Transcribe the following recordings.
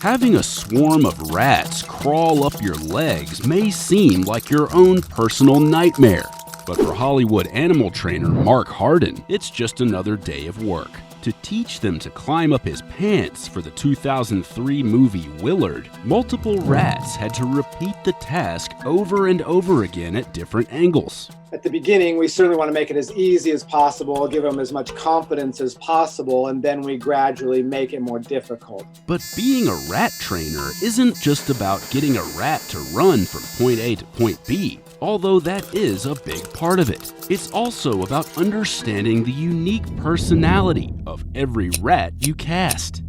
Having a swarm of rats crawl up your legs may seem like your own personal nightmare, but for Hollywood animal trainer Mark Harden, it's just another day of work. To teach them to climb up his pants for the 2003 movie Willard, multiple rats had to repeat the task over and over again at different angles. At the beginning, we certainly want to make it as easy as possible, give them as much confidence as possible, and then we gradually make it more difficult. But being a rat trainer isn't just about getting a rat to run from point A to point B, although that is a big part of it. It's also about understanding the unique personality of every rat you cast.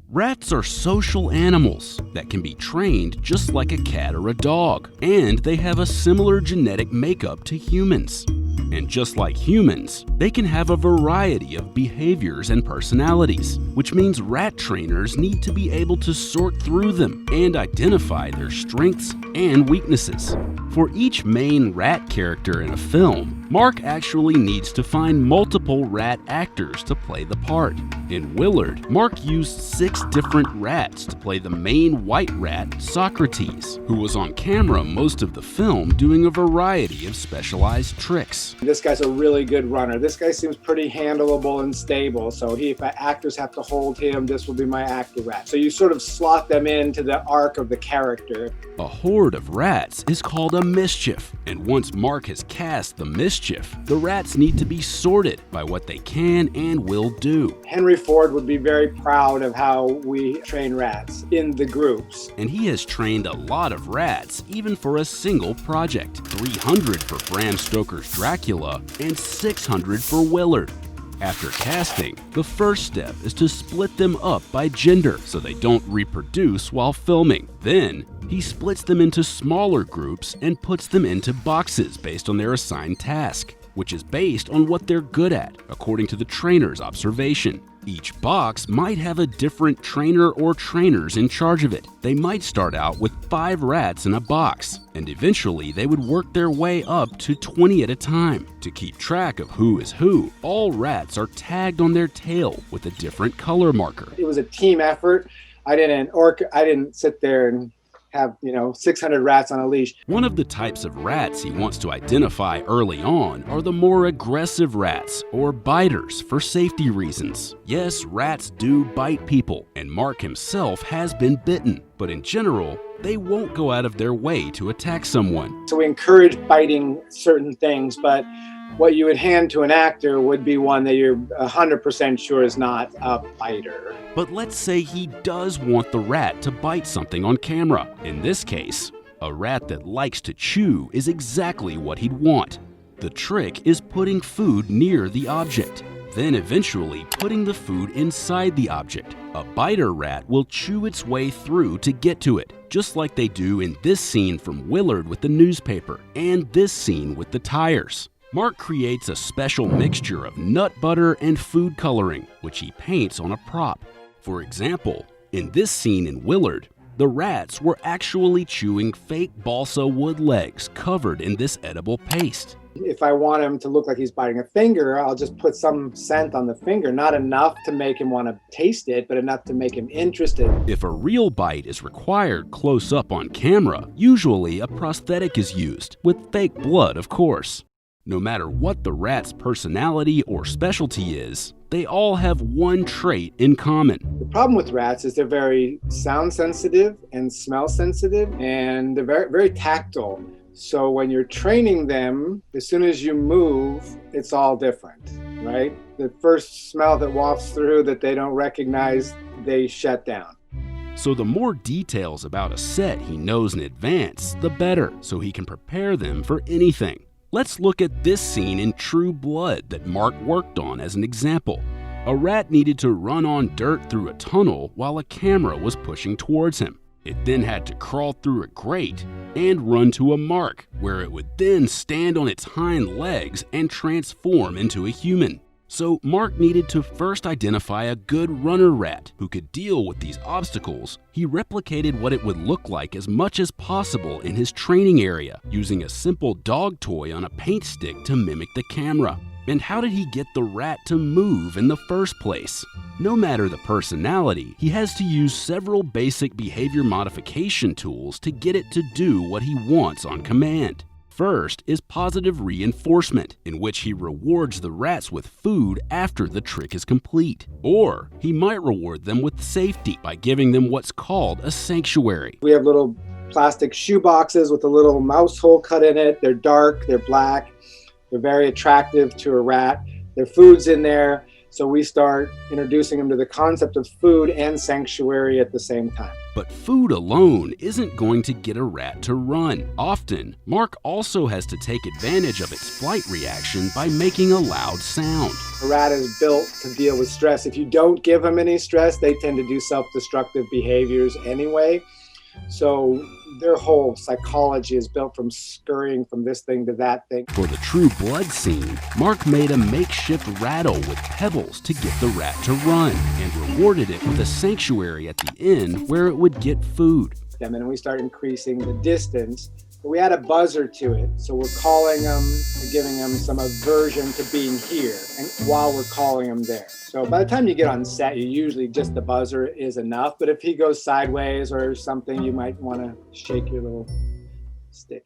Rats are social animals that can be trained just like a cat or a dog, and they have a similar genetic makeup to humans. And just like humans, they can have a variety of behaviors and personalities, which means rat trainers need to be able to sort through them and identify their strengths and weaknesses. For each main rat character in a film, Mark actually needs to find multiple rat actors to play the part. In Willard, Mark used 6 different rats to play the main white rat, Socrates, who was on camera most of the film doing a variety of specialized tricks. This guy's a really good runner. This guy seems pretty handleable and stable, so if actors have to hold him, this will be my actor rat. So you sort of slot them into the arc of the character. A horde of rats is called a mischief, and once Mark has cast the mischief, the rats need to be sorted by what they can and will do. Henry Ford would be very proud of how we train rats in the groups. And he has trained a lot of rats even for a single project, 300 for Bram Stoker's Dracula and 600 for Willard. After casting, the first step is to split them up by gender so they don't reproduce while filming. Then, he splits them into smaller groups and puts them into boxes based on their assigned task, which is based on what they're good at, according to the trainer's observation. Each box might have a different trainer or trainers in charge of it. They might start out with 5 rats in a box, and eventually they would work their way up to 20 at a time. To keep track of who is who, all rats are tagged on their tail with a different color marker. It was a team effort. I didn't sit there and have 600 rats on a leash. One of the types of rats he wants to identify early on are the more aggressive rats, or biters, for safety reasons. Yes, rats do bite people, and Mark himself has been bitten, but in general, they won't go out of their way to attack someone. So we encourage biting certain things, but what you would hand to an actor would be one that you're 100% sure is not a biter. But let's say he does want the rat to bite something on camera. In this case, a rat that likes to chew is exactly what he'd want. The trick is putting food near the object, then eventually putting the food inside the object. A biter rat will chew its way through to get to it, just like they do in this scene from Willard with the newspaper, and this scene with the tires. Mark creates a special mixture of nut butter and food coloring, which he paints on a prop. For example, in this scene in Willard, the rats were actually chewing fake balsa wood legs covered in this edible paste. If I want him to look like he's biting a finger, I'll just put some scent on the finger. Not enough to make him want to taste it, but enough to make him interested. If a real bite is required close up on camera, usually a prosthetic is used, with fake blood, of course. No matter what the rat's personality or specialty is, they all have one trait in common. The problem with rats is they're very sound sensitive and smell sensitive, and they're very, very tactile. So when you're training them, as soon as you move, it's all different, right? The first smell that wafts through that they don't recognize, they shut down. So the more details about a set he knows in advance, the better, so he can prepare them for anything. Let's look at this scene in True Blood that Mark worked on as an example. A rat needed to run on dirt through a tunnel while a camera was pushing towards him. It then had to crawl through a grate and run to a mark, where it would then stand on its hind legs and transform into a human. So Mark needed to first identify a good runner rat who could deal with these obstacles. He replicated what it would look like as much as possible in his training area, using a simple dog toy on a paint stick to mimic the camera. And how did he get the rat to move in the first place? No matter the personality, he has to use several basic behavior modification tools to get it to do what he wants on command. First is positive reinforcement, in which he rewards the rats with food after the trick is complete. Or he might reward them with safety by giving them what's called a sanctuary. We have little plastic shoe boxes with a little mouse hole cut in it. They're dark, they're black, they're very attractive to a rat. Their food's in there, so we start introducing them to the concept of food and sanctuary at the same time. But food alone isn't going to get a rat to run. Often, Mark also has to take advantage of its flight reaction by making a loud sound. A rat is built to deal with stress. If you don't give them any stress, they tend to do self-destructive behaviors anyway. So their whole psychology is built from scurrying from this thing to that thing. For the true blood scene, Mark made a makeshift rattle with pebbles to get the rat to run and rewarded it with a sanctuary at the end where it would get food. And then we start increasing the distance. We add a buzzer to it, so we're calling them, giving them some aversion to being here, and while we're calling them there. So by the time you get on set, you usually just the buzzer is enough. But if he goes sideways or something, you might want to shake your little stick.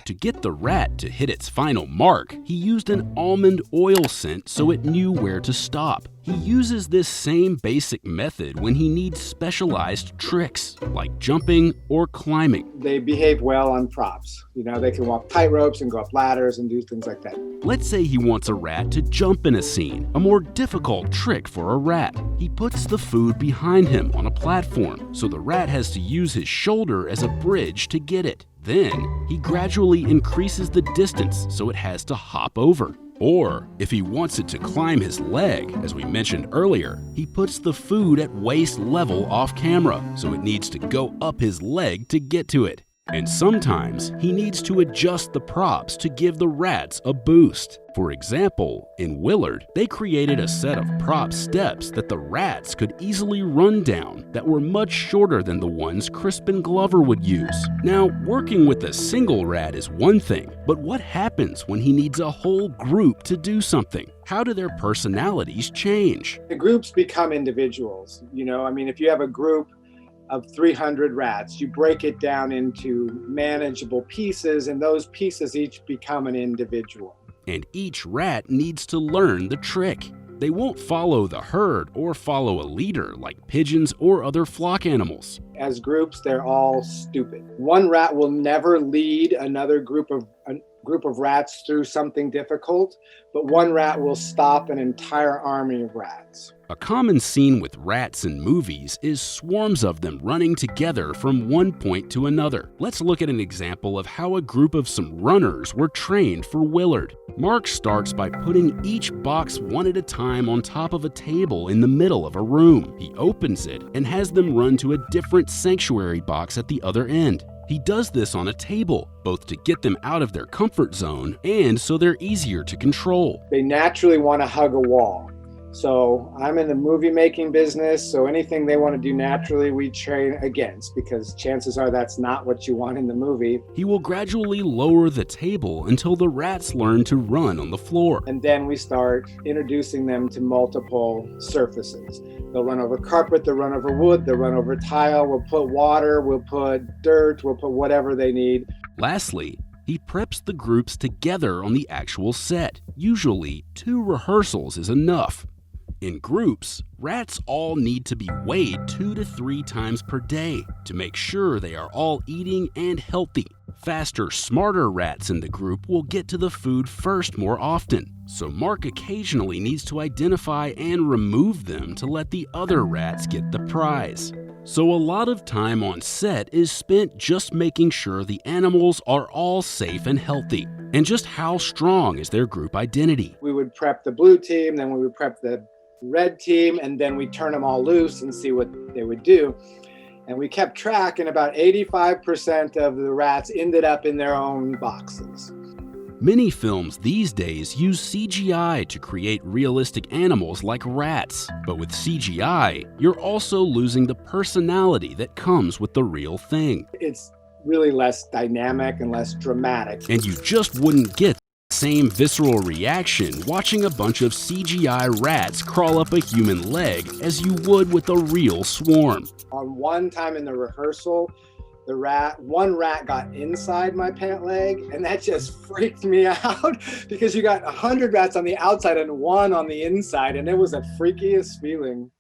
To get the rat to hit its final mark, he used an almond oil scent so it knew where to stop. He uses this same basic method when he needs specialized tricks, like jumping or climbing. They behave well on props. You know, they can walk tight ropes and go up ladders and do things like that. Let's say he wants a rat to jump in a scene, a more difficult trick for a rat. He puts the food behind him on a platform, so the rat has to use his shoulder as a bridge to get it. Then, he gradually increases the distance so it has to hop over. Or, if he wants it to climb his leg, as we mentioned earlier, he puts the food at waist level off camera, so it needs to go up his leg to get to it. And sometimes, he needs to adjust the props to give the rats a boost. For example, in Willard, they created a set of prop steps that the rats could easily run down that were much shorter than the ones Crispin Glover would use. Now, working with a single rat is one thing, but what happens when he needs a whole group to do something? How do their personalities change? The groups become individuals. You know, I mean, if you have a group of 300 rats, you break it down into manageable pieces, and those pieces each become an individual. And each rat needs to learn the trick. They won't follow the herd or follow a leader like pigeons or other flock animals. As groups, they're all stupid. One rat will never lead another group of rats through something difficult, but one rat will stop an entire army of rats. A common scene with rats in movies is swarms of them running together from one point to another. Let's look at an example of how a group of some runners were trained for Willard. Mark starts by putting each box one at a time on top of a table in the middle of a room. He opens it and has them run to a different sanctuary box at the other end. He does this on a table, both to get them out of their comfort zone and so they're easier to control. They naturally want to hug a wall. So I'm in the movie making business, so anything they want to do naturally, we train against, because chances are that's not what you want in the movie. He will gradually lower the table until the rats learn to run on the floor. And then we start introducing them to multiple surfaces. They'll run over carpet, they'll run over wood, they'll run over tile, we'll put water, we'll put dirt, we'll put whatever they need. Lastly, he preps the groups together on the actual set. Usually, 2 rehearsals is enough. In groups, rats all need to be weighed 2 to 3 times per day to make sure they are all eating and healthy. Faster, smarter rats in the group will get to the food first more often, so Mark occasionally needs to identify and remove them to let the other rats get the prize. So a lot of time on set is spent just making sure the animals are all safe and healthy. And just how strong is their group identity? We would prep the blue team, then we would prep the red team, and then we turn them all loose and see what they would do. And we kept track, and about 85% of the rats ended up in their own boxes. Many films these days use CGI to create realistic animals like rats. But with CGI, you're also losing the personality that comes with the real thing. It's really less dynamic and less dramatic. And you just wouldn't get same visceral reaction watching a bunch of CGI rats crawl up a human leg as you would with a real swarm. On one time in the rehearsal, one rat got inside my pant leg, and that just freaked me out because you got 100 rats on the outside and one on the inside, and it was the freakiest feeling.